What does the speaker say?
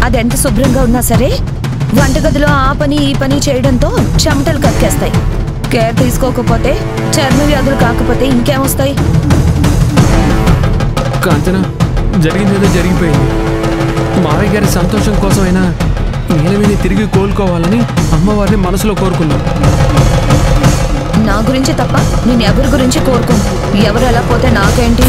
అదెంత శుభ్రంగా ఉన్నా సరే వంటగదిలో ఆ పని ఈ పని చేయడంతో చెమటలు కక్కేస్తాయి. కేర్ తీసుకోకపోతే చర్మ వ్యాధులు కాకపోతే ఇంకేమొస్తాయి? కాంచన, జరిగిందేదో జరిగిపోయింది. మావయ్య గారి సంతోషం కోసమైనా నీలవేణి తిరిగి కోలుకోవాలని అమ్మవారిని మనసులో కోరుకున్నాం. నా గురించి తప్ప నేను ఎవరి గురించి కోరుకోను. ఎవరు ఎలా పోతే నాకేంటి?